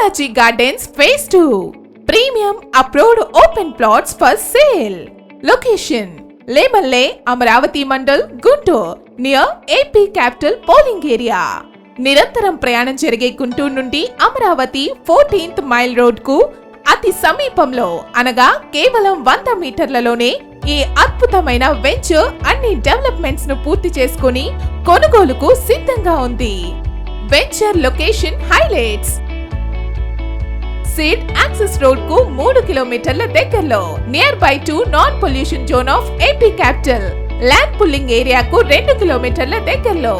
Balaji gardens phase 2 premium approved open plots for sale. Location Lemalle, Amaravati mandal, Guntur, near AP capital pooling area. నిరంతరం ప్రయాణం జరిగే గుంటూరు నుండి Amaravati 14th mile road కు అతి సమీపంలో అనగా కేవలం 100 మీటర్లలోనే ఈ అద్భుతమైన వెంచర్ అన్ని డెవలప్మెంట్స్ ను పూర్తి చేసుకుని కొనుగోలుకు సిద్ధంగా ఉంది. Venture location highlights: seed access road కు 3 కిలోమీటర్ల దగ్గరలో, near by to non pollution zone of AP capital. Land pooling ఏరియాకు 2 కిలోమీటర్ల దగ్గరలో,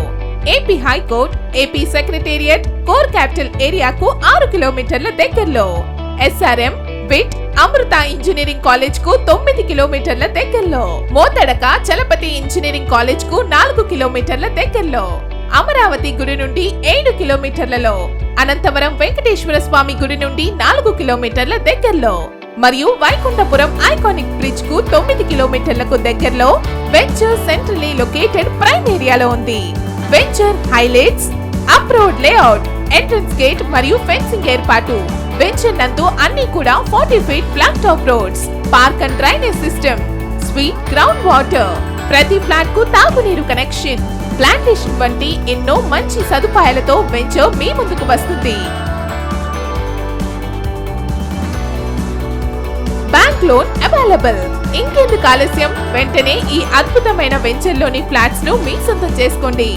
AP high court, AP secretariat, core capital ఏరియాకు 6 కిలోమీటర్ల దగ్గరలో, SRM, BIT, Amrita engineering college కు 9 కిలోమీటర్ల దగ్గరలో, మోతడక చలపతి ఇంజనీరింగ్ కాలేజ్ కు 4 కిలోమీటర్ల దగ్గరలో, అమరావతి గుడి నుండి 7 కిలోమీటర్లలో, అనంతవరం వెంకటేశ్వర స్వామి గుడి నుండి 4 కిలోమీటర్ల దగ్గరలో మరియు వైకుంఠపురం ఐకానిక్ బ్రిడ్జ్ కు 9 కిలోమీటర్లకు దగ్గరలో వెంచర్ సెంట్రల్లీ లొకేటెడ్ ప్రైమ్ ఏరియాలో ఉంది. Venture highlights: approved layout, entrance gate మరియు ఫెన్సింగ్ ఏర్పాటు. వెంచర్ నందు అన్ని కూడా 40 feet black top roads, park and drainage system, sweet ground water, ప్రతి ఫ్లాట్ కు తాగునీరు కనెక్షన్, ప్లాంటేషన్ వంటి ఎన్నో మంచి సదుపాయాలతో వెంచర్ మీ ముందుకు వస్తుంది. Bank loan available. ఇంకెందుకు ఆలస్యం, వెంటనే ఈ అద్భుతమైన వెంచర్ లోని ఫ్లాట్స్ ను మీ సొంతం చేసుకోండి.